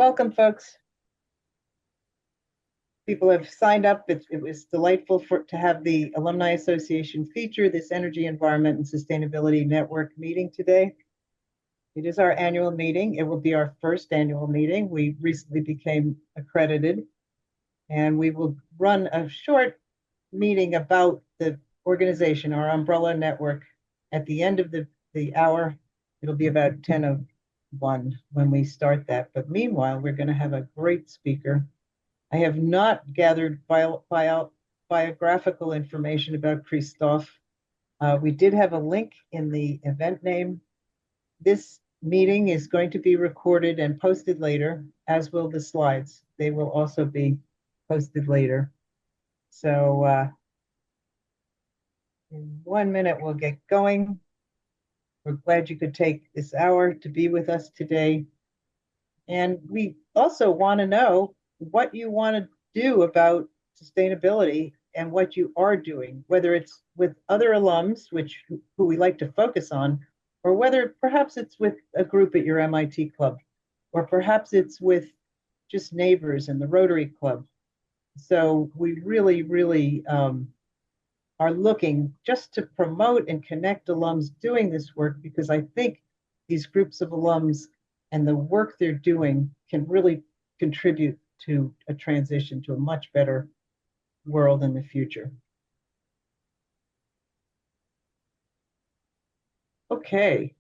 Welcome, folks. People have signed up. It was delightful to have the Alumni Association feature this Energy, Environment, and Sustainability Network meeting today. It is our annual meeting. It will be our first annual meeting. We recently became accredited, and we will run a short meeting about the organization, our umbrella network, at the end of the hour. It'll be about 10:01 when we start that. But meanwhile, we're going to have a great speaker. I have not gathered biographical information about Christoph. We did have a link in the event name. This meeting is going to be recorded and posted later, as will the slides. They will also be posted later. So in 1 minute, we'll get going. We're glad you could take this hour to be with us today. And we also want to know what you want to do about sustainability and what you are doing, whether it's with other alums, who we like to focus on, or whether perhaps it's with a group at your MIT club, or perhaps it's with just neighbors in the Rotary Club. So we really are looking just to promote and connect alums doing this work, because I think these groups of alums and the work they're doing can really contribute to a transition to a much better world in the future. Okay.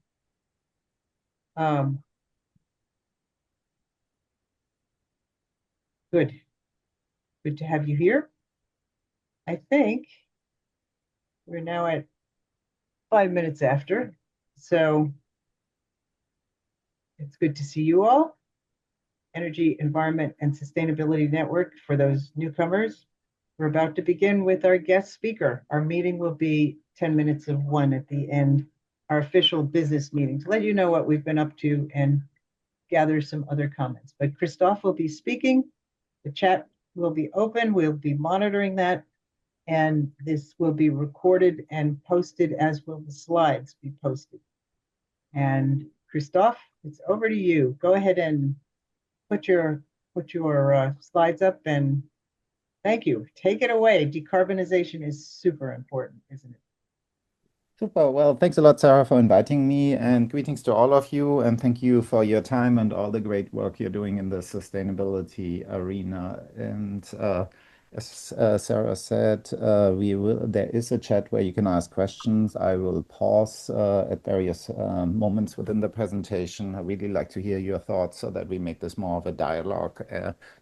Good. Good to have you here. I think we're now at 5 minutes after, so it's good to see you all. Energy, Environment, and Sustainability Network for those newcomers. We're about to begin with our guest speaker. Our meeting will be 10 minutes of 1 at the end, our official business meeting, to let you know what we've been up to and gather some other comments. But Christoph will be speaking. The chat will be open. We'll be monitoring that. And this will be recorded and posted, as will the slides be posted. And Christoph, it's over to you. Go ahead and put your slides up, and thank you. Take it away. Decarbonization is super important, isn't it? Super. Well, thanks a lot, Sarah, for inviting me, and greetings to all of you. And thank you for your time and all the great work you're doing in the sustainability arena. And as Sarah said, there is a chat where you can ask questions. I will pause at various moments within the presentation. I really like to hear your thoughts so that we make this more of a dialogue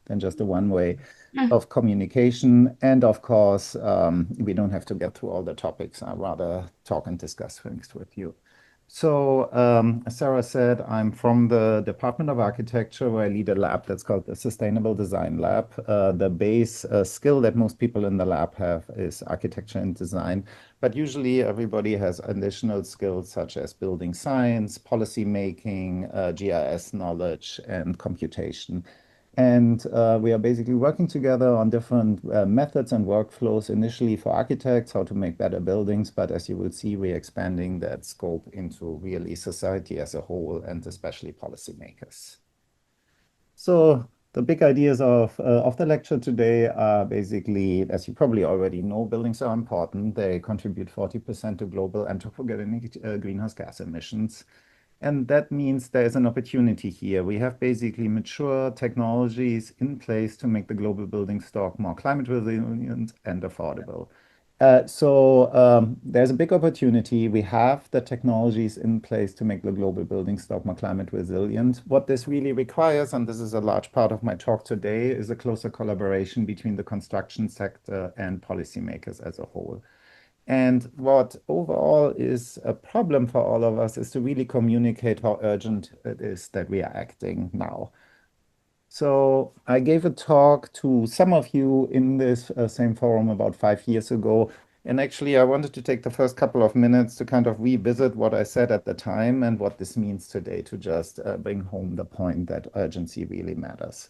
than just a one-way of communication. And of course, we don't have to get through all the topics. I'd rather talk and discuss things with you. So, as Sarah said, I'm from the Department of Architecture, where I lead a lab that's called the Sustainable Design Lab. The base skill that most people in the lab have is architecture and design, but usually everybody has additional skills such as building science, policy making, GIS knowledge, and computation. And we are basically working together on different methods and workflows, initially for architects, how to make better buildings. But as you will see, we're expanding that scope into really society as a whole, and especially policymakers. So the big ideas of the lecture today are basically, as you probably already know, buildings are important. They contribute 40% to global anthropogenic greenhouse gas emissions. And that means there is an opportunity here. We have basically mature technologies in place to make the global building stock more climate resilient and affordable. There's a big opportunity. We have the technologies in place to make the global building stock more climate resilient. What this really requires, and this is a large part of my talk today, is a closer collaboration between the construction sector and policymakers as a whole. And what overall is a problem for all of us is to really communicate how urgent it is that we are acting now. So I gave a talk to some of you in this same forum about 5 years ago. And actually, I wanted to take the first couple of minutes to kind of revisit what I said at the time and what this means today, to just bring home the point that urgency really matters.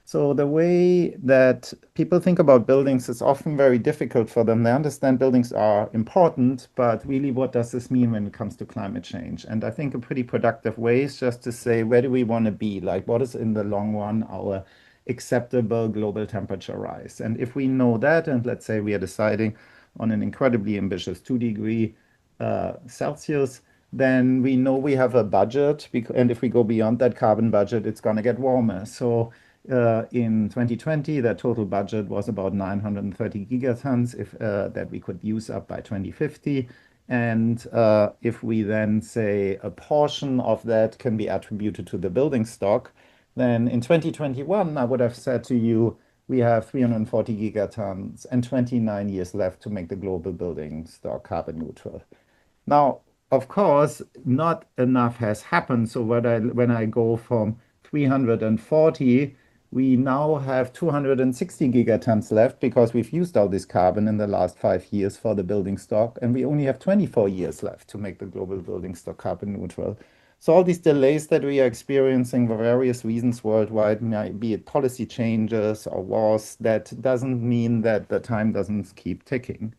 So the way that people think about buildings is often very difficult for them. They understand buildings are important, but really what does this mean when it comes to climate change? And I think a pretty productive way is just to say, where do we want to be? Like, what is in the long run our acceptable global temperature rise? And if we know that, and let's say we are deciding on an incredibly ambitious 2-degree Celsius, then we know we have a budget. And if we go beyond that carbon budget, it's going to get warmer. So in 2020, the total budget was about 930 gigatons that we could use up by 2050. And if we then say a portion of that can be attributed to the building stock, then in 2021, I would have said to you, we have 340 gigatons and 29 years left to make the global building stock carbon neutral. Now, of course, not enough has happened. So when I go from 340, we now have 260 gigatons left because we've used all this carbon in the last 5 years for the building stock, and we only have 24 years left to make the global building stock carbon neutral. So all these delays that we are experiencing for various reasons worldwide, be it policy changes or wars, that doesn't mean that the time doesn't keep ticking.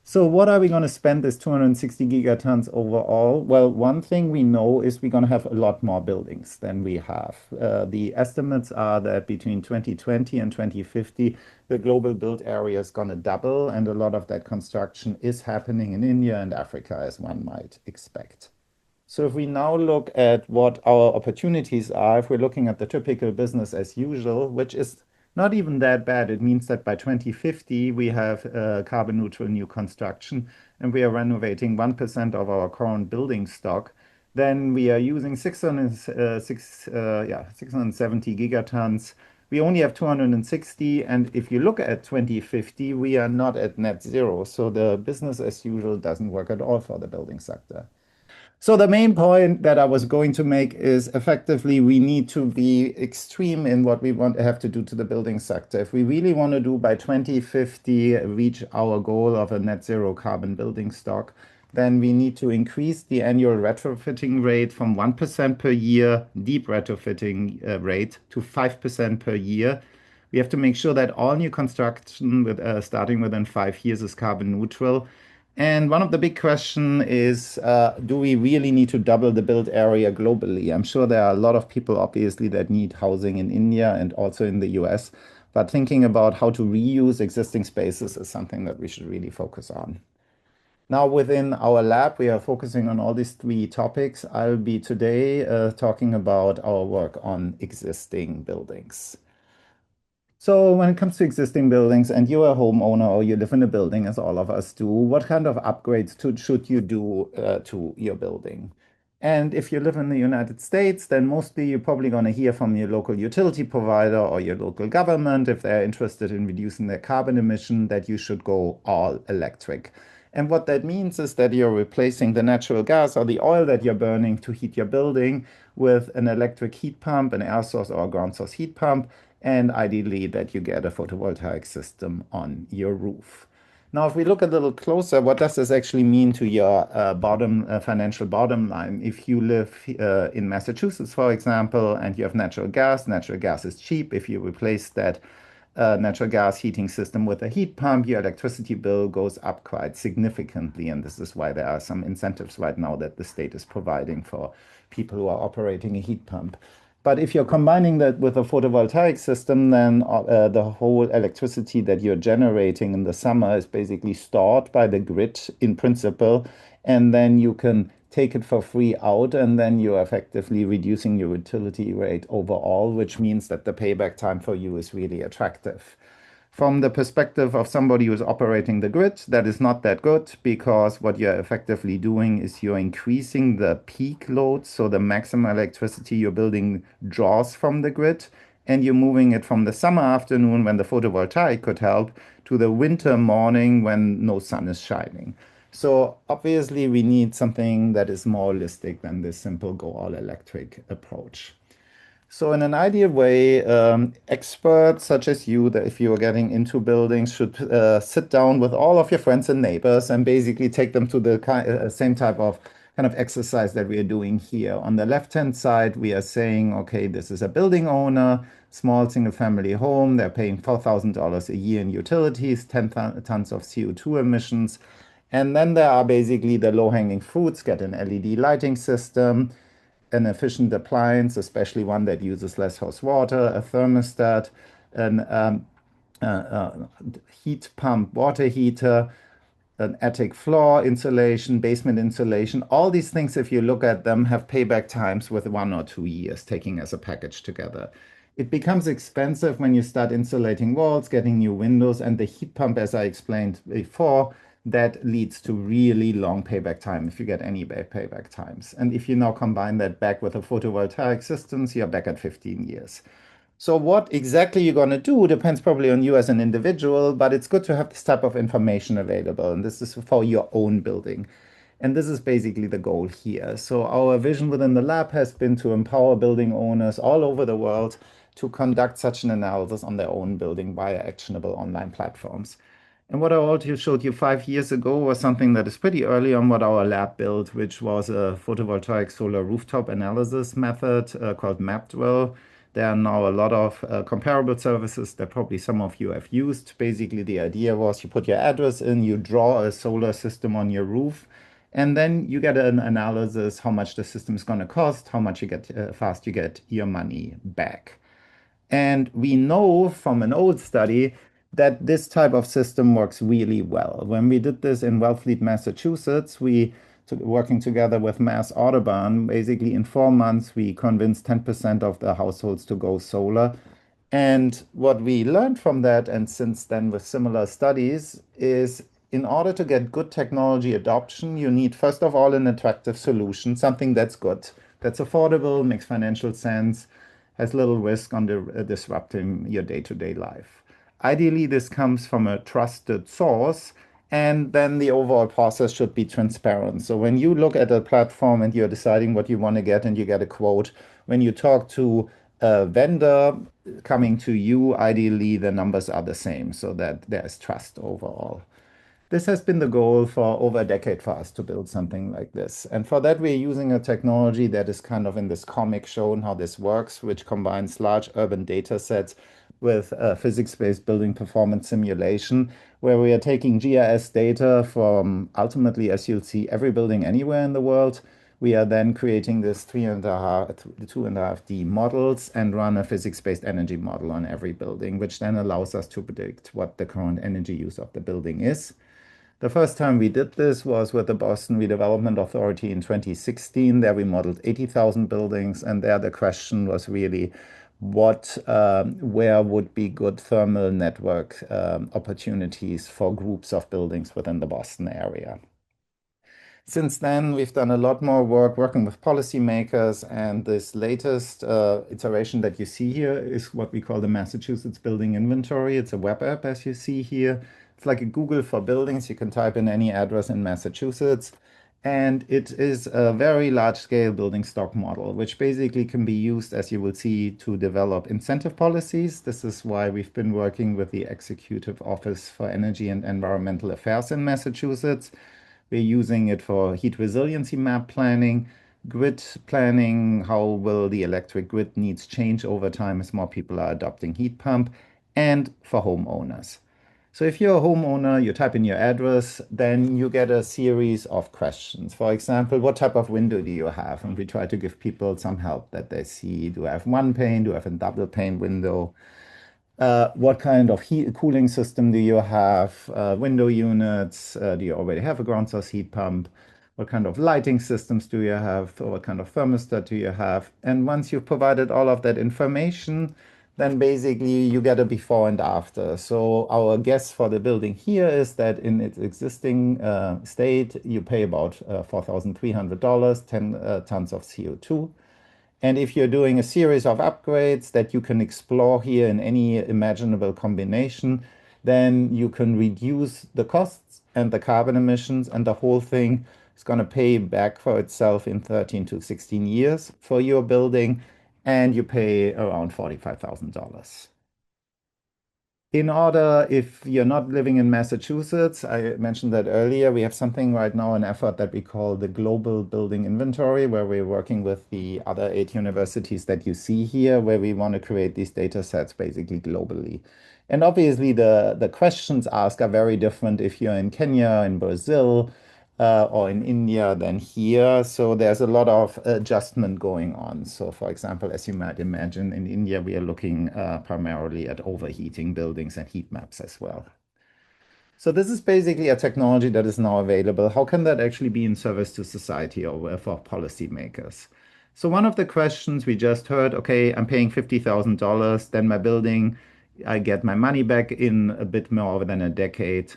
So what are we going to spend this 260 gigatons overall? Well, one thing we know is we're going to have a lot more buildings than we have. The estimates are that between 2020 and 2050, the global built area is going to double, and a lot of that construction is happening in India and Africa, as one might expect. So if we now look at what our opportunities are, if we're looking at the typical business as usual, which is not even that bad, it means that by 2050 we have carbon neutral new construction and we are renovating 1% of our current building stock, then we are using 670 gigatons. We only have 260, and if you look at 2050, we are not at net zero. So the business as usual doesn't work at all for the building sector. So the main point that I was going to make is effectively we need to be extreme in what we want to have to do to the building sector. If we really want to do by 2050 reach our goal of a net zero carbon building stock, then we need to increase the annual retrofitting rate from 1% per year, deep retrofitting rate, to 5% per year. We have to make sure that all new construction starting within 5 years is carbon neutral. And one of the big questions is, do we really need to double the built area globally? I'm sure there are a lot of people, obviously, that need housing in India and also in the US, but thinking about how to reuse existing spaces is something that we should really focus on. Now, within our lab, we are focusing on all these three topics. I'll be today talking about our work on existing buildings. So when it comes to existing buildings and you're a homeowner or you live in a building, as all of us do, what kind of upgrades should you do to your building? And if you live in the United States, then mostly you're probably going to hear from your local utility provider or your local government, if they're interested in reducing their carbon emission, that you should go all electric. And what that means is that you're replacing the natural gas or the oil that you're burning to heat your building with an electric heat pump, an air source or a ground source heat pump, and ideally that you get a photovoltaic system on your roof. Now, if we look a little closer, what does this actually mean to your financial bottom line? If you live in Massachusetts, for example, and you have natural gas is cheap. If you replace that natural gas heating system with a heat pump, your electricity bill goes up quite significantly. And this is why there are some incentives right now that the state is providing for people who are operating a heat pump. But if you're combining that with a photovoltaic system, then the whole electricity that you're generating in the summer is basically stored by the grid in principle, and then you can take it for free out, and then you're effectively reducing your utility rate overall, which means that the payback time for you is really attractive. From the perspective of somebody who's operating the grid, that is not that good because what you're effectively doing is you're increasing the peak load, so the maximum electricity your building draws from the grid, and you're moving it from the summer afternoon when the photovoltaic could help to the winter morning when no sun is shining. So obviously we need something that is more holistic than this simple go all electric approach. So in an ideal way, experts such as you, that if you are getting into buildings, should sit down with all of your friends and neighbors and basically take them to the same type of kind of exercise that we are doing here. On the left-hand side, we are saying, okay, this is a building owner, small single-family home. They're paying $4,000 a year in utilities, 10 tons of CO2 emissions. And then there are basically the low-hanging fruits, get an LED lighting system, an efficient appliance, especially one that uses less hot water, a thermostat, an heat pump water heater, an attic floor insulation, basement insulation. All these things, if you look at them, have payback times with 1 or 2 years, taking as a package together. It becomes expensive when you start insulating walls, getting new windows, and the heat pump, as I explained before, that leads to really long payback time if you get any payback times. And if you now combine that back with the photovoltaic systems, you're back at 15 years. So what exactly you're going to do depends probably on you as an individual, but it's good to have this type of information available. And this is for your own building. And this is basically the goal here. So our vision within the lab has been to empower building owners all over the world to conduct such an analysis on their own building via actionable online platforms. And what I already showed you 5 years ago was something that is pretty early on what our lab built, which was a photovoltaic solar rooftop analysis method called MapDwell. There are now a lot of comparable services that probably some of you have used. Basically, the idea was you put your address in, you draw a solar system on your roof, and then you get an analysis how much the system is going to cost, how much you get, fast you get your money back. And we know from an old study that this type of system works really well. When we did this in Wellfleet, Massachusetts, working together with Mass Audubon, basically in 4 months, we convinced 10% of the households to go solar. And what we learned from that, and since then with similar studies, is in order to get good technology adoption, you need, first of all, an attractive solution, something that's good, that's affordable, makes financial sense, has little risk on disrupting your day-to-day life. Ideally, this comes from a trusted source, and then the overall process should be transparent. So when you look at a platform and you're deciding what you want to get and you get a quote, when you talk to a vendor coming to you, ideally the numbers are the same so that there's trust overall. This has been the goal for over a decade for us to build something like this. And for that, we're using a technology that is kind of in this comic shown how this works, which combines large urban data sets with physics-based building performance simulation, where we are taking GIS data from ultimately, as you'll see, every building anywhere in the world. We are then creating this 2.5D models and run a physics-based energy model on every building, which then allows us to predict what the current energy use of the building is. The first time we did this was with the Boston Redevelopment Authority in 2016. There we modeled 80,000 buildings, and there the question was really where would be good thermal network opportunities for groups of buildings within the Boston area. Since then, we've done a lot more work working with policymakers, and this latest iteration that you see here is what we call the Massachusetts Building Inventory. It's a web app, as you see here. It's like a Google for buildings. You can type in any address in Massachusetts, and it is a very large-scale building stock model, which basically can be used, as you will see, to develop incentive policies. This is why we've been working with the Executive Office for Energy and Environmental Affairs in Massachusetts. We're using it for heat resiliency map planning, grid planning, how will the electric grid needs change over time as more people are adopting heat pump, and for homeowners. So if you're a homeowner, you type in your address, then you get a series of questions. For example, what type of window do you have? And we try to give people some help that they see. Do I have one pane? Do I have a double pane window? What kind of cooling system do you have? Window units? Do you already have a ground source heat pump? What kind of lighting systems do you have? Or what kind of thermostat do you have? And once you've provided all of that information, then basically you get a before and after. So our guess for the building here is that in its existing state, you pay about $4,300, 10 tons of CO2. And if you're doing a series of upgrades that you can explore here in any imaginable combination, then you can reduce the costs and the carbon emissions, and the whole thing is going to pay back for itself in 13 to 16 years for your building, and you pay around $45,000. In order, if you're not living in Massachusetts, I mentioned that earlier, we have something right now, an effort that we call the Global Building Inventory, where we're working with the other 8 universities that you see here, where we want to create these data sets basically globally. And obviously, the questions asked are very different if you're in Kenya, in Brazil, or in India than here. So there's a lot of adjustment going on. So, for example, as you might imagine, in India, we are looking primarily at overheating buildings and heat maps as well. So this is basically a technology that is now available. How can that actually be in service to society or for policymakers? So one of the questions we just heard, okay, I'm paying $50,000, then my building, I get my money back in a bit more than a decade.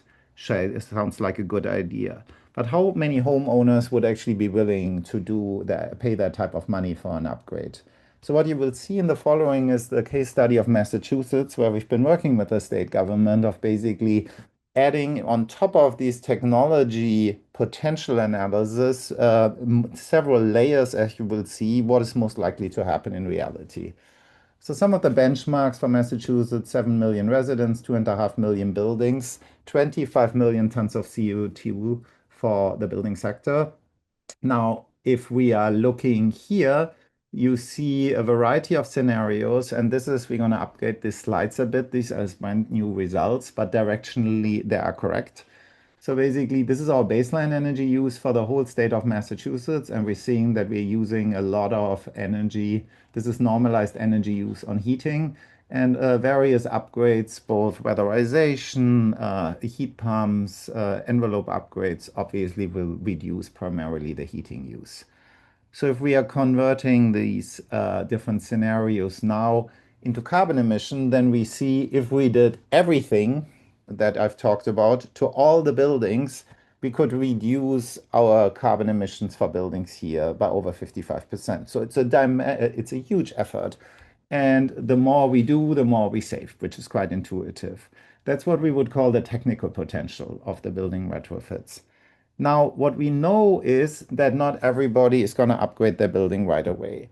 It sounds like a good idea. But how many homeowners would actually be willing to do that, pay that type of money for an upgrade? So what you will see in the following is the case study of Massachusetts, where we've been working with the state government of basically adding on top of these technology potential analysis, several layers, as you will see, what is most likely to happen in reality. So some of the benchmarks for Massachusetts, 7 million residents, 2.5 million buildings, 25 million tons of CO2 for the building sector. Now, if we are looking here, you see a variety of scenarios, and this is, we're going to update these slides a bit. These are my new results, but directionally they are correct. So basically, this is our baseline energy use for the whole state of Massachusetts, and we're seeing that we're using a lot of energy. This is normalized energy use on heating and various upgrades, both weatherization, heat pumps, envelope upgrades, obviously will reduce primarily the heating use. So if we are converting these different scenarios now into carbon emission, then we see if we did everything that I've talked about to all the buildings, we could reduce our carbon emissions for buildings here by over 55%. So it's a huge effort. And the more we do, the more we save, which is quite intuitive. That's what we would call the technical potential of the building retrofits. Now, what we know is that not everybody is going to upgrade their building right away.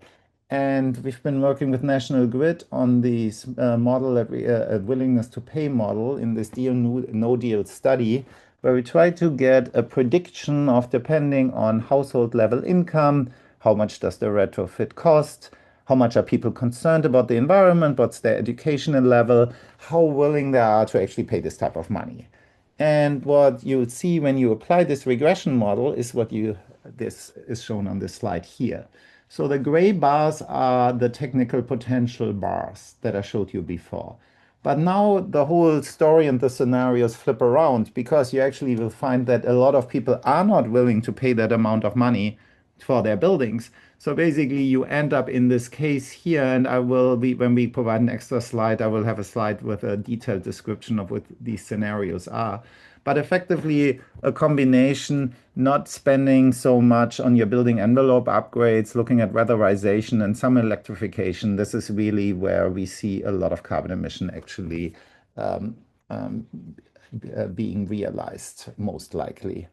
And we've been working with National Grid on this model that a willingness to pay model in this deal no deal study, where we try to get a prediction of depending on household level income, how much does the retrofit cost, how much are people concerned about the environment, what's their educational level, how willing they are to actually pay this type of money. And what you'll see when you apply this regression model is this is shown on this slide here. So the gray bars are the technical potential bars that I showed you before. But now the whole story and the scenarios flip around because you actually will find that a lot of people are not willing to pay that amount of money for their buildings. So basically you end up in this case here, and I will be, when we provide an extra slide, I will have a slide with a detailed description of what these scenarios are. But effectively a combination, not spending so much on your building envelope upgrades, looking at weatherization and some electrification. This is really where we see a lot of carbon emission actually um, um, being realized, most likely.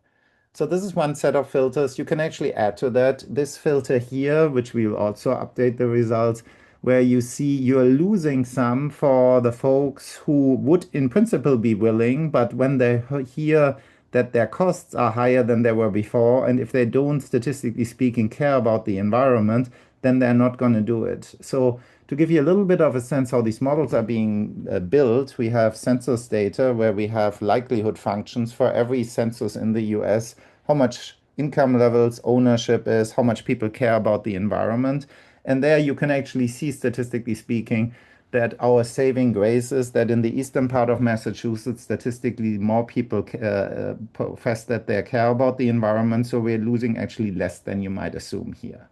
So this is one set of filters. You can actually add to that this filter here, which we will also update the results, where you see you're losing some for the folks who would in principle be willing, but when they hear that their costs are higher than they were before, and if they don't, statistically speaking, care about the environment, then they're not going to do it. So to give you a little bit of a sense how these models are being built, we have census data where we have likelihood functions for every census in the US, how much income levels, ownership is, how much people care about the environment. And there you can actually see, statistically speaking, that our saving grace is that in the eastern part of Massachusetts, statistically, more people profess that they care about the environment. So we're losing actually less than you might assume here.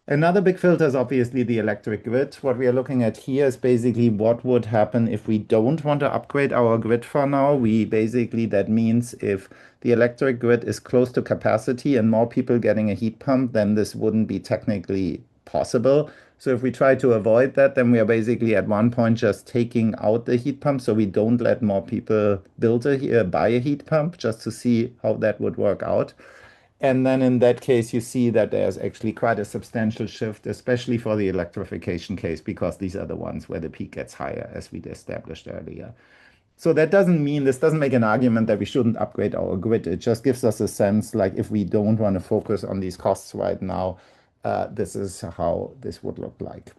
Another big filter is obviously the electric grid. What we are looking at here is basically what would happen if we don't want to upgrade our grid for now. That means if the electric grid is close to capacity and more people getting a heat pump, then this wouldn't be technically possible. So if we try to avoid that, then we are basically at one point just taking out the heat pump. So we don't let more people buy a heat pump just to see how that would work out. And then in that case, you see that there's actually quite a substantial shift, especially for the electrification case, because these are the ones where the peak gets higher, as we established earlier. So that doesn't mean this doesn't make an argument that we shouldn't upgrade our grid. It just gives us a sense like if we don't want to focus on these costs right now, this is how this would look like.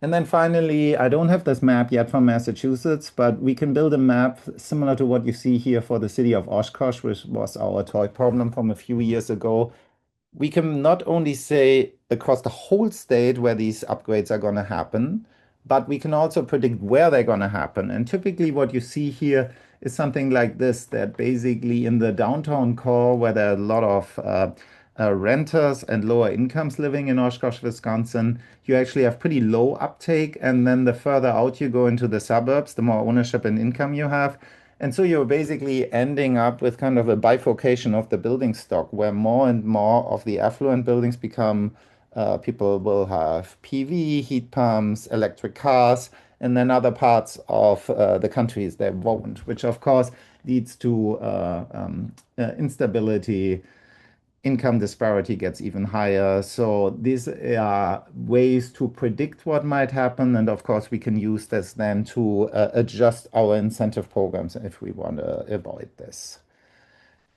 And then finally, I don't have this map yet from Massachusetts, but we can build a map similar to what you see here for the city of Oshkosh, which was our toy problem from a few years ago. We can not only say across the whole state where these upgrades are going to happen, but we can also predict where they're going to happen. And typically, what you see here is something like this, that basically in the downtown core, where there are a lot of renters and lower incomes living in Oshkosh, Wisconsin, you actually have pretty low uptake. And then the further out you go into the suburbs, the more ownership and income you have. And so you're basically ending up with kind of a bifurcation of the building stock where more and more of the affluent buildings become people will have PV, heat pumps, electric cars, and then other parts of the countries they won't, which of course leads to instability. Income disparity gets even higher. So these are ways to predict what might happen. And of course, we can use this then to adjust our incentive programs if we want to avoid this.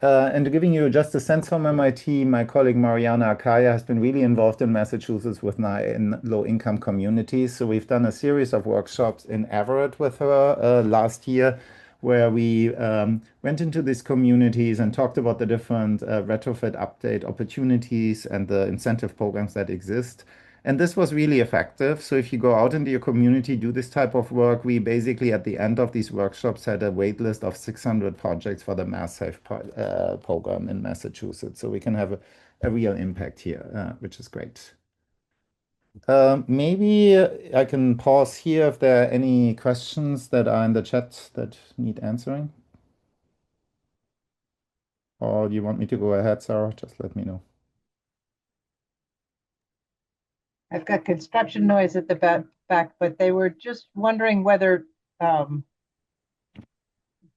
And giving you just a sense from MIT, my colleague Mariana Akaya has been really involved in Massachusetts with in low-income communities. So we've done a series of workshops in Everett with her last year, where we went into these communities and talked about the different retrofit update opportunities and the incentive programs that exist. And this was really effective. So if you go out into your community, do this type of work, we basically at the end of these workshops had a wait list of 600 projects for the Mass Safe program in Massachusetts. So we can have a real impact here, which is great. Maybe I can pause here if there are any questions that are in the chat that need answering. Or do you want me to go ahead, Sarah? Just let me know. I've got construction noise at the back, but they were just wondering whether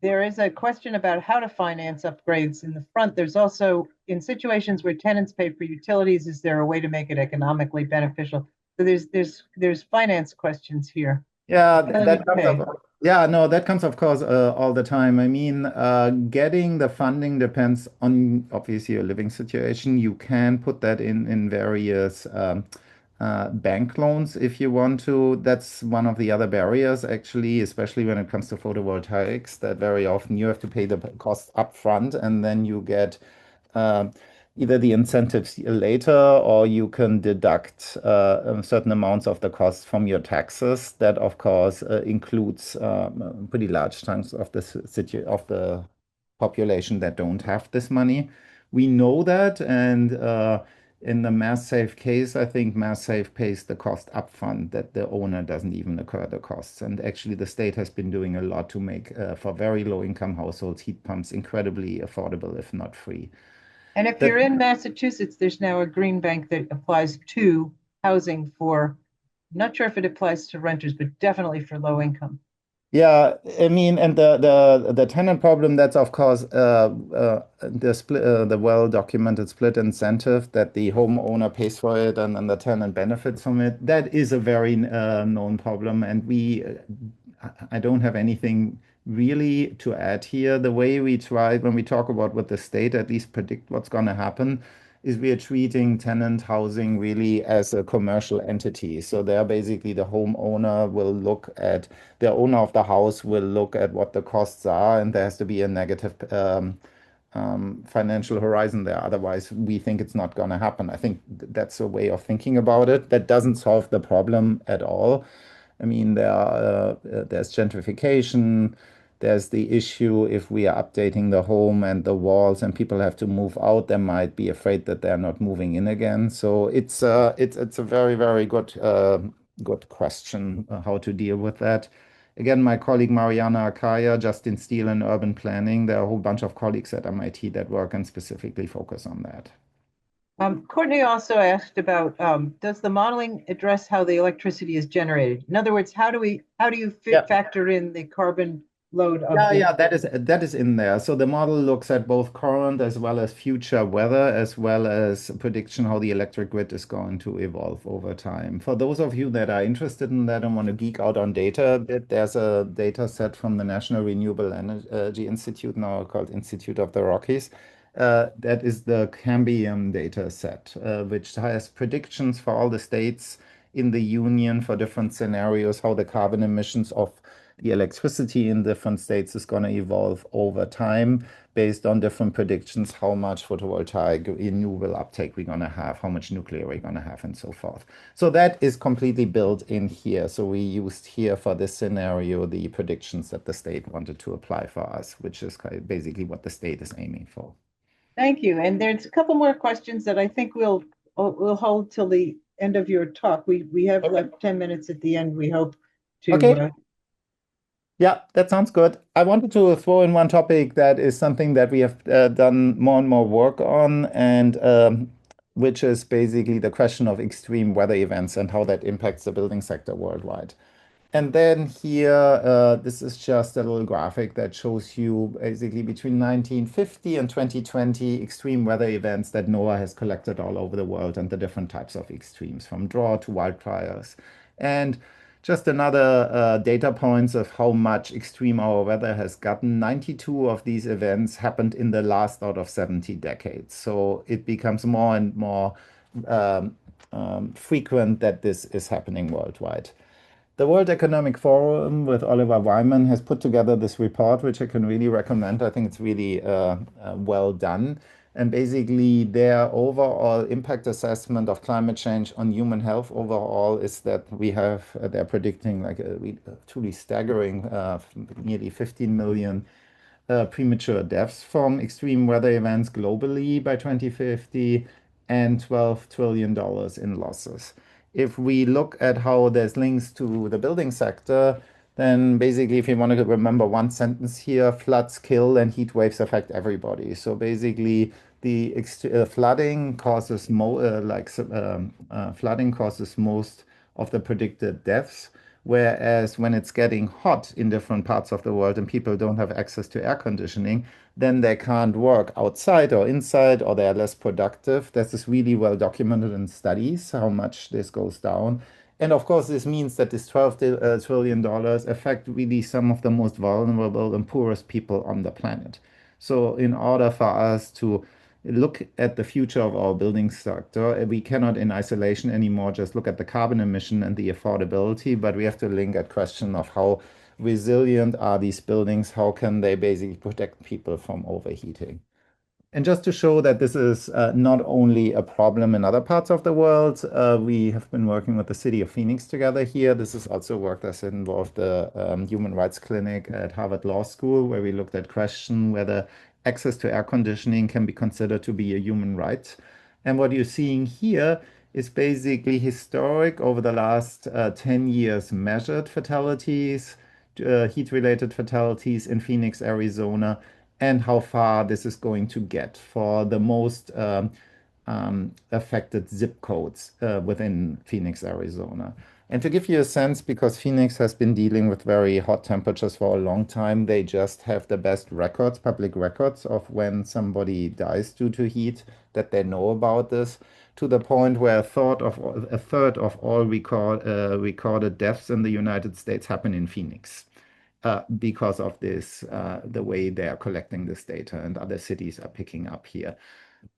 there is a question about how to finance upgrades in the front. There's also, in situations where tenants pay for utilities, is there a way to make it economically beneficial? So there's finance questions here. Yeah, that comes up. Yeah, no, that comes, of course, all the time. I mean, getting the funding depends on obviously your living situation. You can put that in various bank loans if you want to. That's one of the other barriers, actually, especially when it comes to photovoltaics, that very often you have to pay the cost upfront and then you get either the incentives later or you can deduct certain amounts of the cost from your taxes. That, of course, includes pretty large chunks of the population that don't have this money. We know that, and in the Mass Safe case, I think Mass Safe pays the cost upfront, that the owner doesn't even incur the costs. And actually, the state has been doing a lot to make for very low-income households heat pumps incredibly affordable, if not free. And if you're in Massachusetts, there's now a green bank that applies to housing for, I'm not sure if it applies to renters, but definitely for low income. Yeah, I mean, and the tenant problem, that's of course the split, the well-documented split incentive that the homeowner pays for it and then the tenant benefits from it. That is a very known problem, and I don't have anything really to add here. The way we try when we talk about what the state at least predict what's going to happen is we are treating tenant housing really as a commercial entity. So there basically the homeowner will look at the owner of the house will look at what the costs are, and there has to be a negative financial horizon there. Otherwise, we think it's not going to happen. I think that's a way of thinking about it. That doesn't solve the problem at all. I mean, there's gentrification. There's the issue if we are updating the home and the walls and people have to move out, they might be afraid that they're not moving in again. So it's a very, very good question how to deal with that. Again, my colleague Mariana Akaya, Justin Steele in urban planning, there are a whole bunch of colleagues at MIT that work and specifically focus on that. Courtney also asked about, does the modeling address how the electricity is generated? In other words, how do you factor in the carbon load of Yeah, the, yeah, that is in there. So the model looks at both current as well as future weather, as well as prediction how the electric grid is going to evolve over time. For those of you that are interested in that and want to geek out on data a bit, there's a data set from the National Renewable Energy Institute, now called Institute of the Rockies. That is the Cambium data set, which has predictions for all the states in the union for different scenarios, how the carbon emissions of the electricity in different states is going to evolve over time based on different predictions, how much photovoltaic renewable uptake we're going to have, how much nuclear we're going to have, and so forth. So that is completely built in here. So we used here for this scenario the predictions that the state wanted to apply for us, which is basically what the state is aiming for. thank you. And there's a couple more questions that I think we'll hold till the end of your talk. We have Okay. left 10 minutes at the end. We hope to, Okay. Yeah, that sounds good. I wanted to throw in one topic that is something that we have done more and more work on, and which is basically the question of extreme weather events and how that impacts the building sector worldwide. And then here, this is just a little graphic that shows you basically between 1950 and 2020 extreme weather events that NOAA has collected all over the world and the different types of extremes, from drought to wildfires. And just another data points of how much extreme our weather has gotten. 92 of these events happened in the last out of 70 decades. So it becomes more and more um, frequent that this is happening worldwide. The World Economic Forum with Oliver Wyman has put together this report, which I can really recommend. I think it's really well done. And basically, their overall impact assessment of climate change on human health overall is that they're predicting like a truly staggering nearly 15 million premature deaths from extreme weather events globally by 2050 and $12 trillion in losses. If we look at how there's links to the building sector, then basically, if you want to remember one sentence here, floods kill and heat waves affect everybody. So basically, the flooding causes flooding causes most of the predicted deaths. Whereas when it's getting hot in different parts of the world and people don't have access to air conditioning, then they can't work outside or inside, or they're less productive. This is really well documented in studies, how much this goes down. And of course, this means that this $12 trillion affect really some of the most vulnerable and poorest people on the planet. So in order for us to look at the future of our building sector, we cannot in isolation anymore just look at the carbon emission and the affordability, but we have to link at question of how resilient are these buildings, how can they basically protect people from overheating. And just to show that this is not only a problem in other parts of the world, we have been working with the city of Phoenix together here. This is also work that's involved the Human Rights Clinic at Harvard Law School, where we looked at question whether access to air conditioning can be considered to be a human right. And what you're seeing here is basically historic over the last 10 years measured fatalities, heat-related fatalities in Phoenix, Arizona, and how far this is going to get for the most affected zip codes within Phoenix, Arizona. And to give you a sense, because Phoenix has been dealing with very hot temperatures for a long time, they just have the best records, public records of when somebody dies due to heat, that they know about this, to the point where a third of all recorded deaths in the United States happen in Phoenix because of this, the way they are collecting this data, and other cities are picking up here.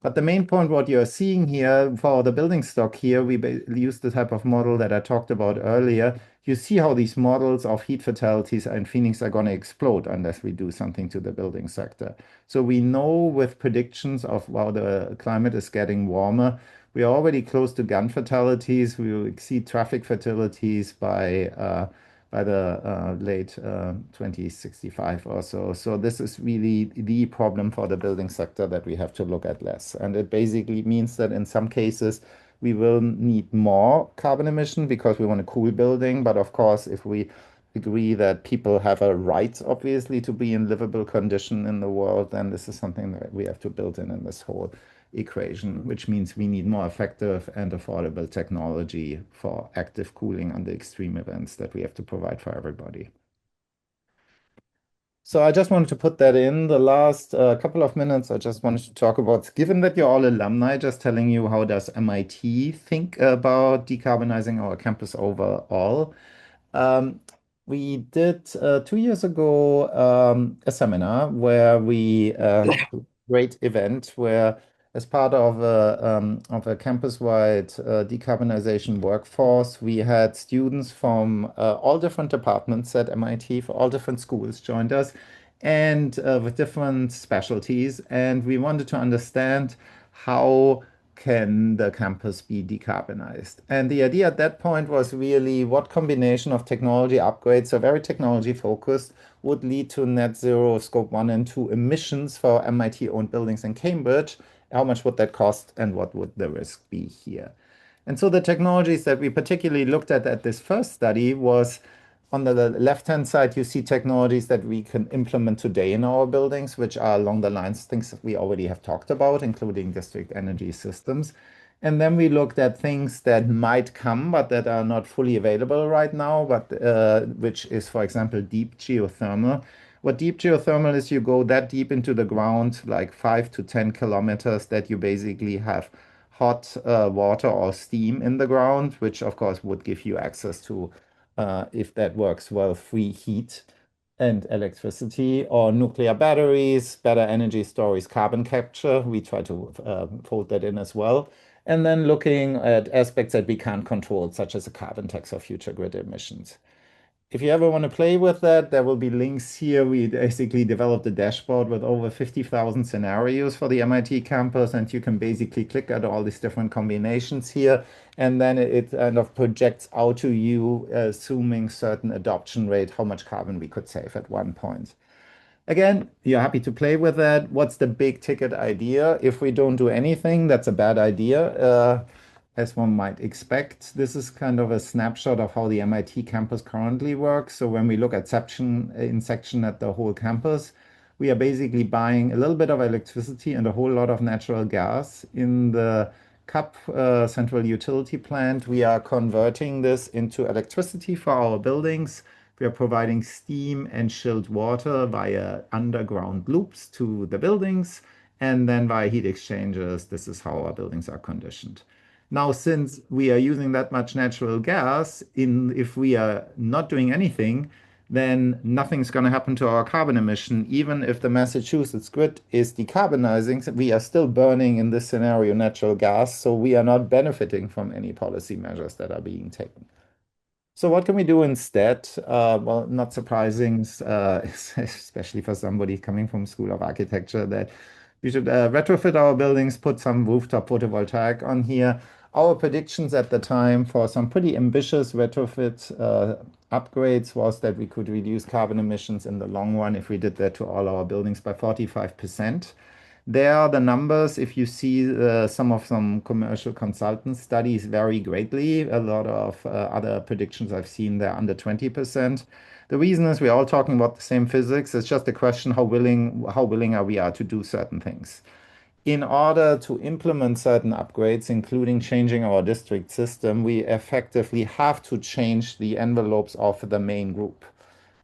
But the main point, what you're seeing here for the building stock here, we use the type of model that I talked about earlier. You see how these models of heat fatalities in Phoenix are going to explode unless we do something to the building sector. So we know with predictions of while the climate is getting warmer, we are already close to gun fatalities. We will exceed traffic fatalities by the late 2065 or so. So this is really the problem for the building sector that we have to look at less. And it basically means that in some cases, we will need more carbon emission because we want a cool building. But of course, if we agree that people have a right, obviously, to be in livable condition in the world, then this is something that we have to build in this whole equation, which means we need more effective and affordable technology for active cooling under extreme events that we have to provide for everybody. So I just wanted to put that in the last couple of minutes. I just wanted to talk about, given that you're all alumni, just telling you how does MIT think about decarbonizing our campus overall. Um, we did 2 years ago a seminar where we great event where, as part of a campus-wide decarbonization workforce, we had students from all different departments at MIT, for all different schools joined us, and with different specialties. And we wanted to understand how can the campus be decarbonized? And the idea at that point was really what combination of technology upgrades, so very technology focused, would lead to net zero scope 1 and 2 emissions for MIT-owned buildings in Cambridge. How much would that cost and what would the risk be here? And so the technologies that we particularly looked at this first study was on the left-hand side, you see technologies that we can implement today in our buildings, which are along the lines, things that we already have talked about, including district energy systems. And then we looked at things that might come, but that are not fully available right now, but which is, for example, deep geothermal. What deep geothermal is, you go that deep into the ground, like 5 to 10 kilometers, that you basically have hot water or steam in the ground, which of course would give you access to, if that works well, free heat and electricity, or nuclear batteries, better energy storage, carbon capture. We try to fold that in as well. And then looking at aspects that we can't control, such as a carbon tax or future grid emissions. If you ever want to play with that, there will be links here. We basically developed a dashboard with over 50,000 scenarios for the MIT campus, and you can basically click at all these different combinations here, and then it kind of projects out to you, assuming certain adoption rate, how much carbon we could save at one point. Again, you're happy to play with that. What's the big ticket idea? If we don't do anything, that's a bad idea, as one might expect. This is kind of a snapshot of how the MIT campus currently works. So when we look at in section at the whole campus, we are basically buying a little bit of electricity and a whole lot of natural gas. In the CUP central utility plant, we are converting this into electricity for our buildings. We are providing steam and chilled water via underground loops to the buildings, and then via heat exchangers, this is how our buildings are conditioned. Now, since we are using that much natural gas, if we are not doing anything, then nothing's going to happen to our carbon emission. Even if the Massachusetts grid is decarbonizing, we are still burning, in this scenario, natural gas, so we are not benefiting from any policy measures that are being taken. So what can we do instead? Well, not surprising, especially for somebody coming from School of Architecture, that we should retrofit our buildings, put some rooftop photovoltaic on here. Our predictions at the time for some pretty ambitious retrofit upgrades was that we could reduce carbon emissions in the long run if we did that to all our buildings by 45%. There are the numbers. If you see some commercial consultant studies vary greatly. A lot of other predictions I've seen, they're under 20%. The reason is we're all talking about the same physics. It's just a question how willing are we to do certain things. In order to implement certain upgrades, including changing our district system, we effectively have to change the envelopes of the main group.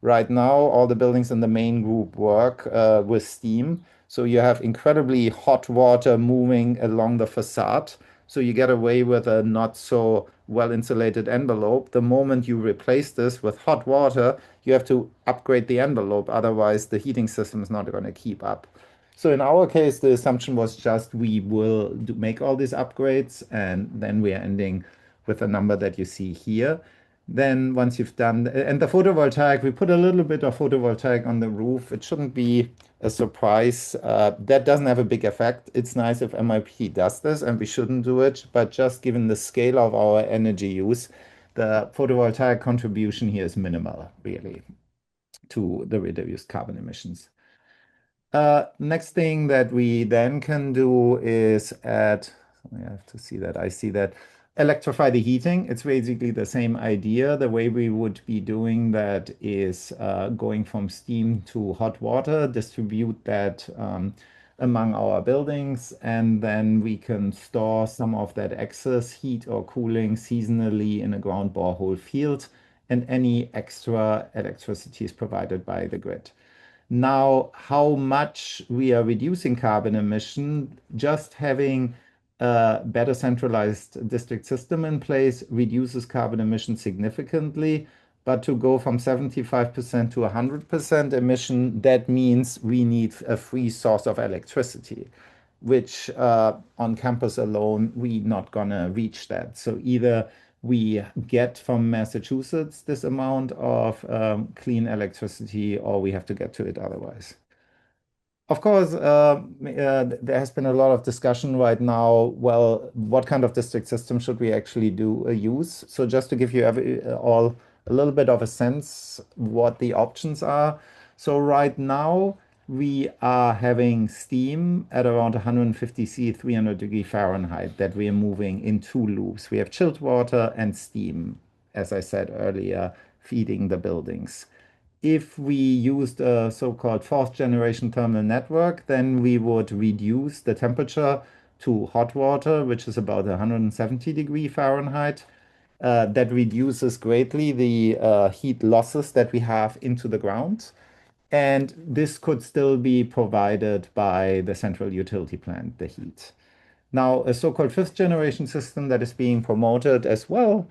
Right now, all the buildings in the main group work with steam. So you have incredibly hot water moving along the facade. So you get away with a not so well insulated envelope. The moment you replace this with hot water, you have to upgrade the envelope. Otherwise, the heating system is not going to keep up. So in our case, the assumption was just we will make all these upgrades, and then we are ending with a number that you see here. Then once you've done, and the photovoltaic, we put a little bit of photovoltaic on the roof. It shouldn't be a surprise. That doesn't have a big effect. It's nice if MIP does this, and we shouldn't do it. But just given the scale of our energy use, the photovoltaic contribution here is minimal, really, to the reduced carbon emissions. Next thing that we then can do is add, I have to see that, I see that, electrify the heating. It's basically the same idea. The way we would be doing that is going from steam to hot water, distribute that among our buildings, and then we can store some of that excess heat or cooling seasonally in a ground borehole field, and any extra electricity is provided by the grid. Now, how much we are reducing carbon emission, just having a better centralized district system in place reduces carbon emission significantly. But to go from 75% to 100% emission, that means we need a free source of electricity, which on campus alone, we're not gonna reach that. So either we get from Massachusetts this amount of clean electricity, or we have to get to it otherwise. Of course, there has been a lot of discussion right now. Well, what kind of district system should we actually use? So just to give you all a little bit of a sense what the options are. So right now we are having steam at around 150 C, 300 degree Fahrenheit that we are moving in two loops. We have chilled water and steam, as I said earlier, feeding the buildings. If we used a so-called fourth generation thermal network, then we would reduce the temperature to hot water, which is about 170 degree Fahrenheit. That reduces greatly the heat losses that we have into the ground. And this could still be provided by the central utility plant, the heat. Now, a so-called fifth generation system that is being promoted as well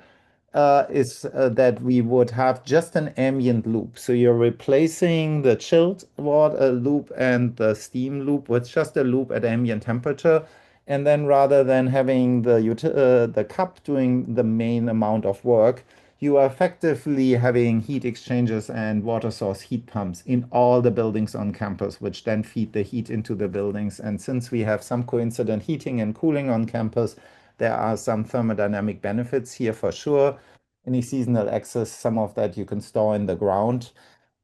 is that we would have just an ambient loop. So you're replacing the chilled water loop and the steam loop with just a loop at ambient temperature. And then rather than having the cup doing the main amount of work, you are effectively having heat exchangers and water source heat pumps in all the buildings on campus, which then feed the heat into the buildings. And since we have some coincident heating and cooling on campus, there are some thermodynamic benefits here for sure. Any seasonal excess, some of that you can store in the ground.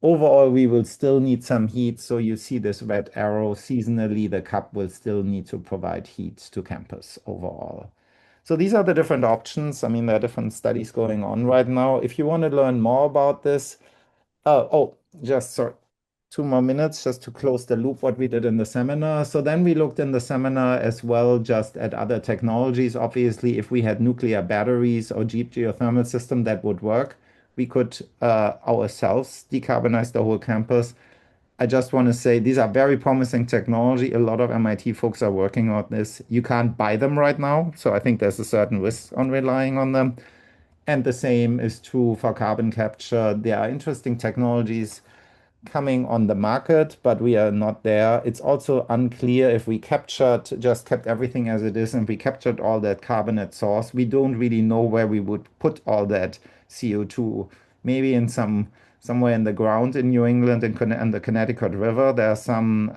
Overall, we will still need some heat. So you see this red arrow. Seasonally, the cup will still need to provide heat to campus overall. So these are the different options. I mean, there are different studies going on right now. If you want to learn more about this, just sorry, 2 more minutes just to close the loop what we did in the seminar. So then we looked in the seminar as well just at other technologies. Obviously, if we had nuclear batteries or deep geothermal system that would work, we could ourselves decarbonize the whole campus. I just want to say these are very promising technology. A lot of MIT folks are working on this. You can't buy them right now, so I think there's a certain risk on relying on them. And the same is true for carbon capture. There are interesting technologies coming on the market, but we are not there. It's also unclear if we just kept everything as it is, and we captured all that carbon at source. We don't really know where we would put all that CO2. Maybe in somewhere in the ground in New England and the Connecticut River, there's some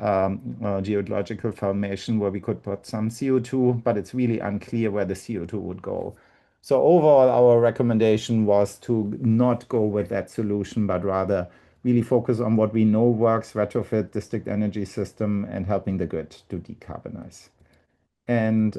geological formation where we could put some CO2, but it's really unclear where the CO2 would go. So overall, our recommendation was to not go with that solution, but rather really focus on what we know works, retrofit district energy system, and helping the grid to decarbonize. And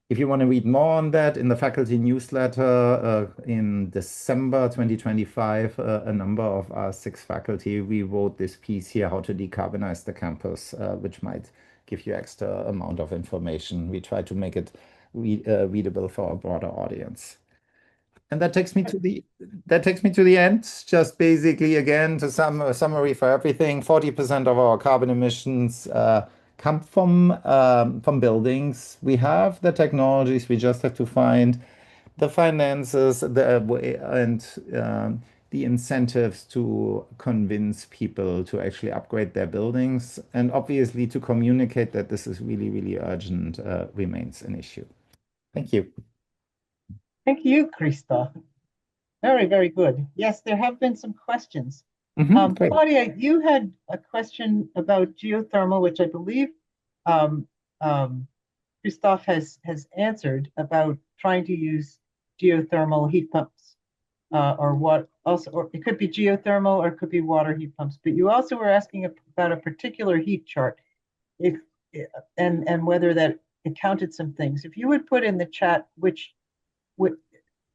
if you want to read more on that, in the faculty newsletter in December 2025, a number of our 6 faculty, we wrote this piece here, How to Decarbonize the Campus, which might give you extra amount of information. We try to make it readable for a broader audience. And that takes me to the end. Just basically, again, to summary for everything, 40% of our carbon emissions come from buildings. We have the technologies, we just have to find the finances and the incentives to convince people to actually upgrade their buildings. And obviously, to communicate that this is really, really urgent remains an issue. Thank you. Thank you, Christoph. Very, very good. Yes, there have been some questions. Great. Claudia, you had a question about geothermal, which I believe Christoph has answered about trying to use geothermal heat pumps, or it could be geothermal or it could be water heat pumps. But you also were asking about a particular heat chart, and whether that accounted some things. If you would put in the chat which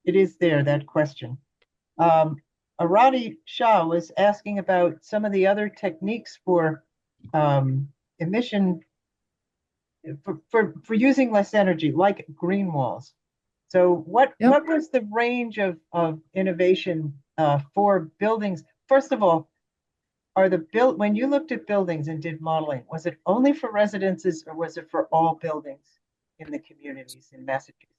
it is there, that question. Arati Shah was asking about some of the other techniques for emission, for using less energy, like green walls. So what was the range of innovation for buildings? First of all, are the built when you looked at buildings and did modeling, was it only for residences or was it for all buildings in the communities in Massachusetts?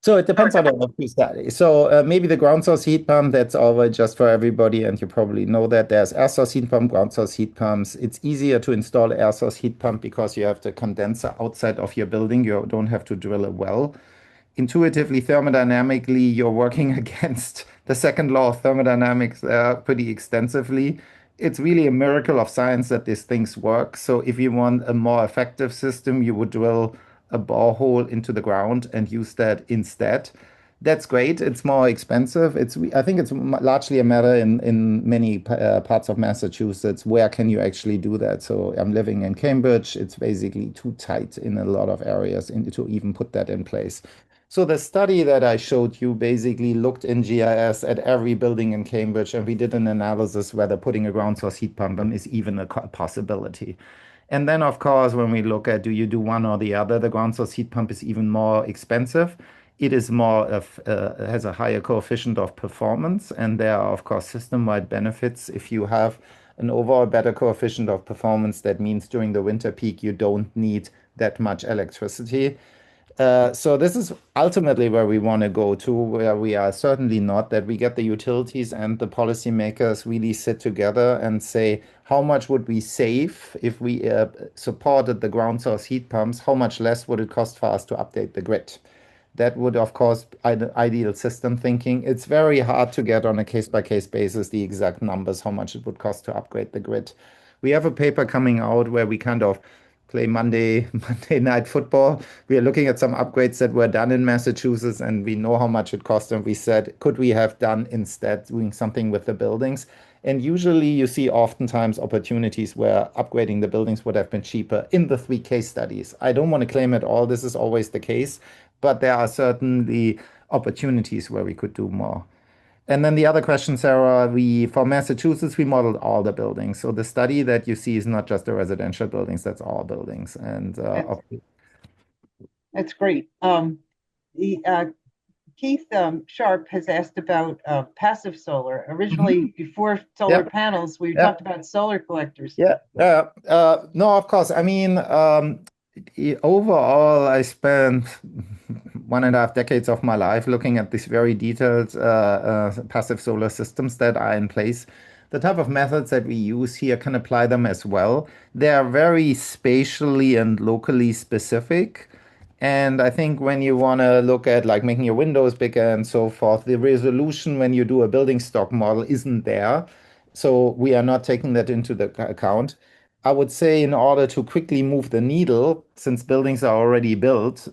So it depends on the study. So maybe the ground source heat pump, that's always just for everybody, and you probably know that there's air source heat pump, ground source heat pumps. It's easier to install air source heat pump because you have the condenser outside of your building. You don't have to drill a well. Intuitively, thermodynamically, you're working against the second law of thermodynamics pretty extensively. It's really a miracle of science that these things work. So if you want a more effective system, you would drill a borehole into the ground and use that instead. That's great. It's more expensive. I think it's largely a matter in many parts of Massachusetts. Where can you actually do that? So I'm living in Cambridge. It's basically too tight in a lot of areas to even put that in place. So the study that I showed you basically looked in GIS at every building in Cambridge, and we did an analysis whether putting a ground source heat pump on is even a possibility. And then, of course, when we look at do you do one or the other, the ground source heat pump is even more expensive. It is more of has a higher coefficient of performance, and there are, of course, system-wide benefits. If you have an overall better coefficient of performance, that means during the winter peak you don't need that much electricity. So this is ultimately where we want to go to, where we are certainly not, that we get the utilities and the policymakers really sit together and say, how much would we save if we supported the ground source heat pumps? How much less would it cost for us to update the grid? That would, of course, ideal system thinking. It's very hard to get on a case-by-case basis the exact numbers, how much it would cost to upgrade the grid. We have a paper coming out where we kind of play Monday night football. We are looking at some upgrades that were done in Massachusetts, and we know how much it cost. And we said, could we have done instead doing something with the buildings? And usually you see oftentimes opportunities where upgrading the buildings would have been cheaper in the three case studies. I don't want to claim at all this is always the case, but there are certainly opportunities where we could do more. And then the other question, Sarah, for Massachusetts, we modeled all the buildings. So the study that you see is not just the residential buildings, that's all buildings. And That's, that's great. The Keith Sharp has asked about passive solar. Originally, Mhm. before solar Yeah, panels, we yeah. talked about solar collectors. Yeah, no, of course. I mean, overall, I spent 1.5 decades of my life looking at these very detailed passive solar systems that are in place. The type of methods that we use here can apply them as well. They are very spatially and locally specific. And I think when you want to look at like making your windows bigger and so forth, the resolution when you do a building stock model isn't there. So we are not taking that into the account. I would say in order to quickly move the needle, since buildings are already built,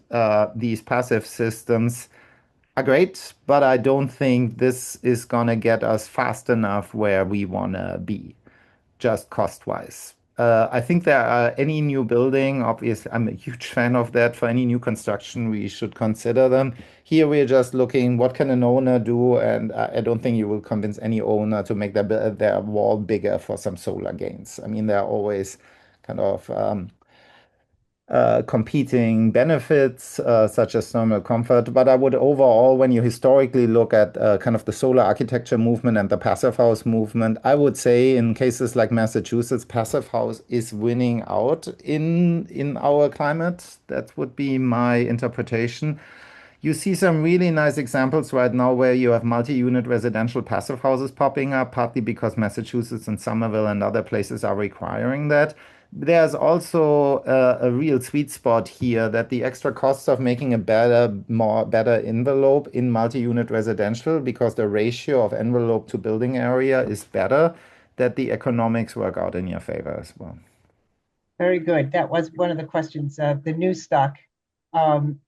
these passive systems are great, but I don't think this is gonna get us fast enough where we wanna be just cost-wise. I think there are any new building, obviously, I'm a huge fan of that. For any new construction, we should consider them. Here, we're just looking what can an owner do, and I don't think you will convince any owner to make their wall bigger for some solar gains. I mean, there are always kind of competing benefits, such as thermal comfort. But I would overall, when you historically look at kind of the solar architecture movement and the passive house movement, I would say in cases like Massachusetts, passive house is winning out in our climate. That would be my interpretation. You see some really nice examples right now where you have multi-unit residential passive houses popping up, partly because Massachusetts and Somerville and other places are requiring that. There's also a real sweet spot here that the extra costs of making a better envelope in multi-unit residential, because the ratio of envelope to building area is better, that the economics work out in your favor as well. Very good. That was one of the questions. The new stock. Um,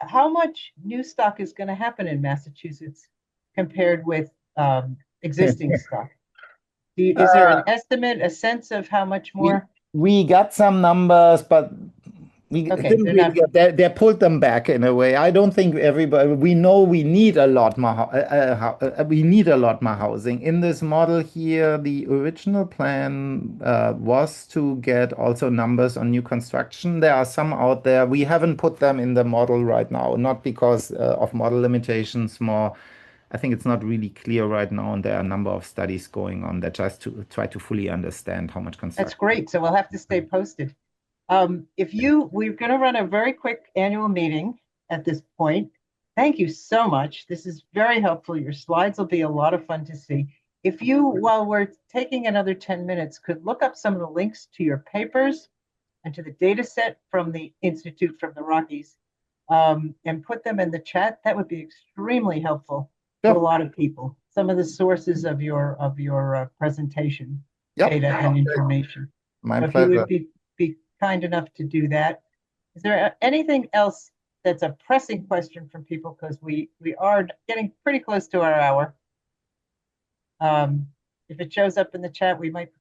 how much new stock is going to happen in Massachusetts compared with existing stock? Is there an estimate, a sense of how much We more? we got some numbers, but we Okay, didn't they're really not. get they pulled them back in a way. I don't think everybody we know we need a lot more we need a lot more housing in this model here. The original plan was to get also numbers on new construction. There are some out there. We haven't put them in the model right now, not because of model limitations, more I think it's not really clear right now, and there are a number of studies going on that just to try to fully understand how much That's construction. great. So we'll have to stay posted. We're going to run a very quick annual meeting at this point. Thank you so much. This is very helpful. Your slides will be a lot of fun to see. If you, while we're taking another 10 minutes, could look up some of the links to your papers and to the data set from the Institute from the Rockies, and put them in the chat, that would be extremely helpful to a lot of people. Some of the sources of your presentation, data and information. My so pleasure. If you would be kind enough to do that. Is there anything else that's a pressing question from people? Because we are getting pretty close to our hour. If it shows up in the chat, we might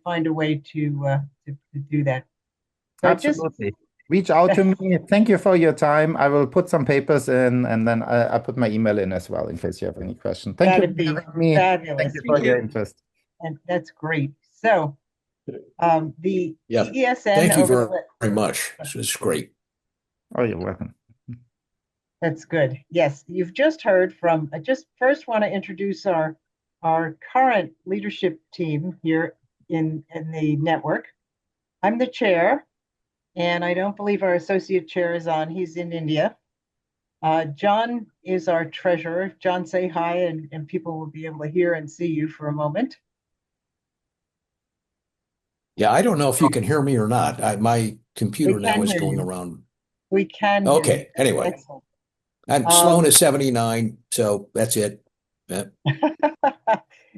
find a way to do that. So Absolutely. Reach out to me. Thank you for your time. I will put some papers in, and then I put my email in as well in case you have any questions. Thank you for having me. Fabulous. Thank you for your interest. And that's great. So the EESN. Thank you very much. This is great. Oh, you're welcome. That's good. Yes, you've just heard from. I just first want to introduce our current leadership team here in the network. I'm the chair, and I don't believe our associate chair is on. He's in India. John is our treasurer. John, say hi, and people will be able to hear and see you for a moment. Yeah, I don't know if you can hear me or not. My computer now is going around. We can. Okay, anyway. Excellent. And Sloan is 79, so that's it. Yeah.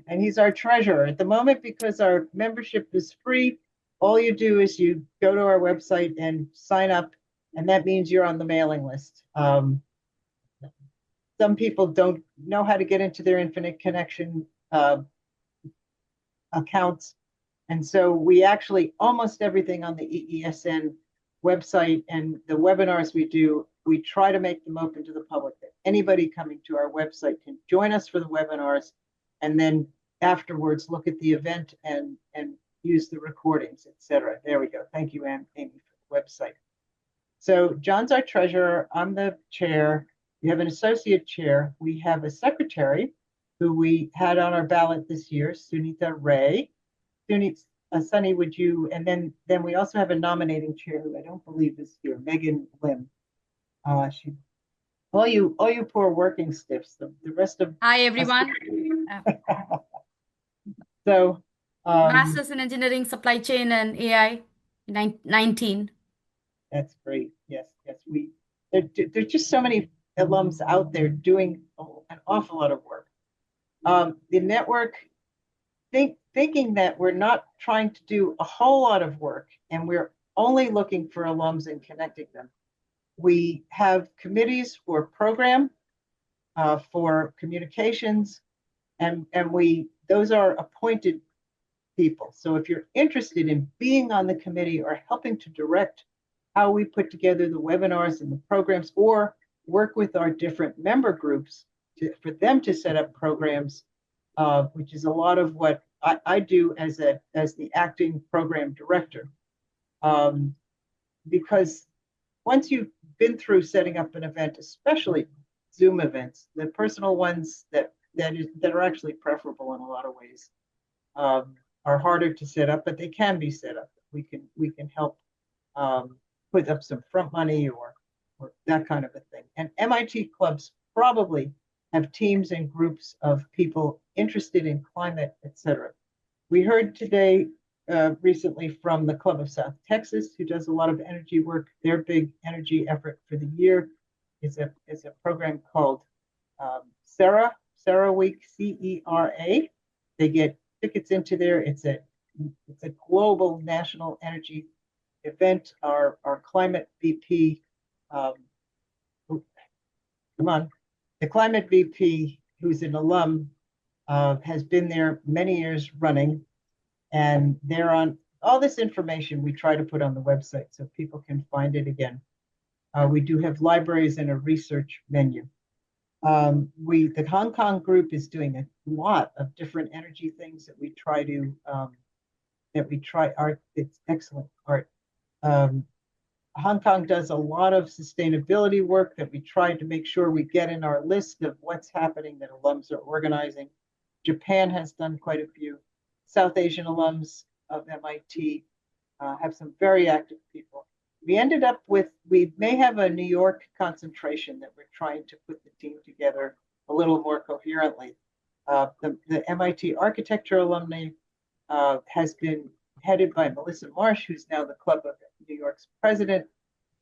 And he's our treasurer at the moment because our membership is free. All you do is you go to our website and sign up, and that means you're on the mailing list. Some people don't know how to get into their Infinite Connection accounts. And so we actually, almost everything on the EESN website and the webinars we do, we try to make them open to the public. That anybody coming to our website can join us for the webinars, and then afterwards look at the event and use the recordings, etc. There we go. Thank you, Amy, for the website. So John's our treasurer. I'm the chair. We have an associate chair. We have a secretary who we had on our ballot this year, Sunita Ray. Sunny, would you? And then we also have a nominating chair who I don't believe is here, Megan Lim. All you poor working stiffs. The rest of. Hi everyone. So. Masters in Engineering, Supply Chain, and AI, 19. That's great. Yes. There's just so many alums out there doing an awful lot of work. The network, thinking that we're not trying to do a whole lot of work and we're only looking for alums and connecting them. We have committees for program, for communications, and those are appointed people. So if you're interested in being on the committee or helping to direct how we put together the webinars and the programs, or work with our different member groups for them to set up programs, which is a lot of what I do as the acting program director. Because once you've been through setting up an event, especially Zoom events, the personal ones that are actually preferable in a lot of ways, are harder to set up, but they can be set up. We can help put up some front money or that kind of a thing. And MIT clubs probably have teams and groups of people interested in climate, etc. We heard today recently from the Club of South Texas, who does a lot of energy work. Their big energy effort for the year is a program called CERA Week, CERA. They get tickets into there. It's a global national energy event. Our climate VP, the climate VP, who's an alum, has been there many years running, and they're on all this information we try to put on the website so people can find it again. We do have libraries and a research menu. The Hong Kong group is doing a lot of different energy things that we try art. It's excellent art. Hong Kong does a lot of sustainability work that we tried to make sure we get in our list of what's happening that alums are organizing. Japan has done quite a few. South Asian alums of MIT have some very active people. We ended up with, we may have a New York concentration that we're trying to put the team together a little more coherently. The MIT architecture alumni has been headed by Melissa Marsh, who's now the Club of New York's president.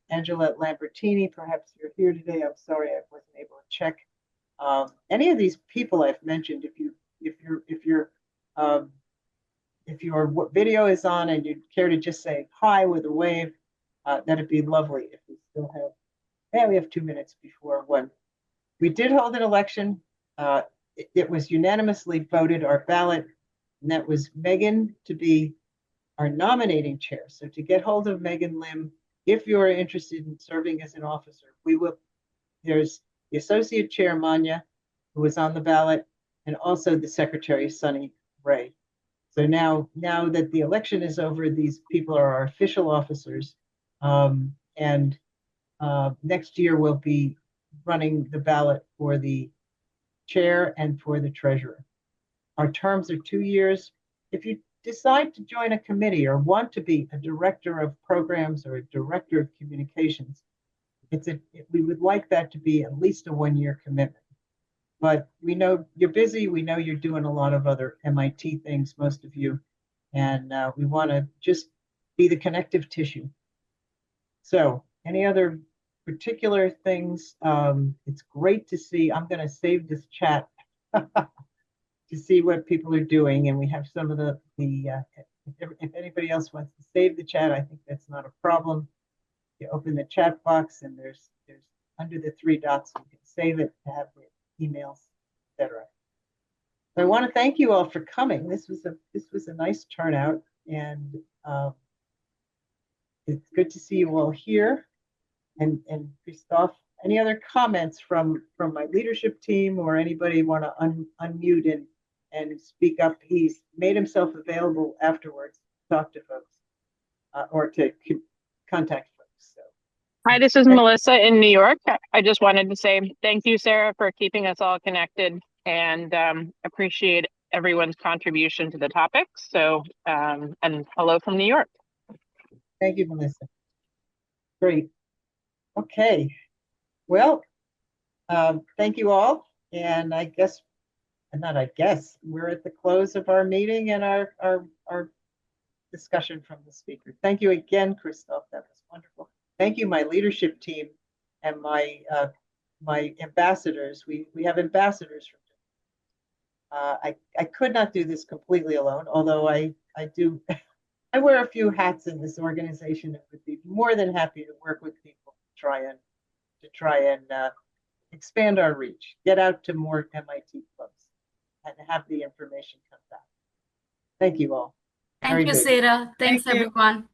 Angela Lambertini, perhaps you're here today. I'm sorry I wasn't able to check. Any of these people I've mentioned, if your video is on and you'd care to just say hi with a wave, that'd be lovely. If we still have, yeah, we have 2 minutes before 1. We did hold an election. It was unanimously voted, our ballot, and that was Megan to be our nominating chair. So to get hold of Megan Lim, if you're interested in serving as an officer, there's the associate chair, Manya, who was on the ballot, and also the secretary, Sunny Ray. So now that the election is over, these people are our official officers. And next year we'll be running the ballot for the chair and for the treasurer. Our terms are 2 years. If you decide to join a committee or want to be a director of programs or a director of communications, we would like that to be at least a 1-year commitment. But we know you're busy. We know you're doing a lot of other MIT things, most of you, and we want to just be the connective tissue. So any other particular things? It's great to see. I'm going to save this chat to see what people are doing, and we have some of if anybody else wants to save the chat, I think that's not a problem. You open the chat box and there's under the 3 dots, you can save it to have the emails, etc. So I want to thank you all for coming. This was a nice turnout, and it's good to see you all here. And Christoph, any other comments from my leadership team or anybody want to unmute and speak up? He's made himself available afterwards to talk to folks or to contact folks. So. Hi, this is Melissa in New York. I just wanted to say thank you, Sarah, for keeping us all connected, and appreciate everyone's contribution to the topic. So, and hello from New York. Thank you, Melissa. Great. Okay. Well, thank you all. And we're at the close of our meeting and our discussion from the speaker. Thank you again, Christoph. That was wonderful. Thank you, my leadership team and my ambassadors. We have ambassadors from. I could not do this completely alone, although I do. I wear a few hats in this organization and would be more than happy to work with people to try and expand our reach, get out to more MIT clubs, and have the information come back. Thank you all. Thank you, Sarah. Thanks, everyone.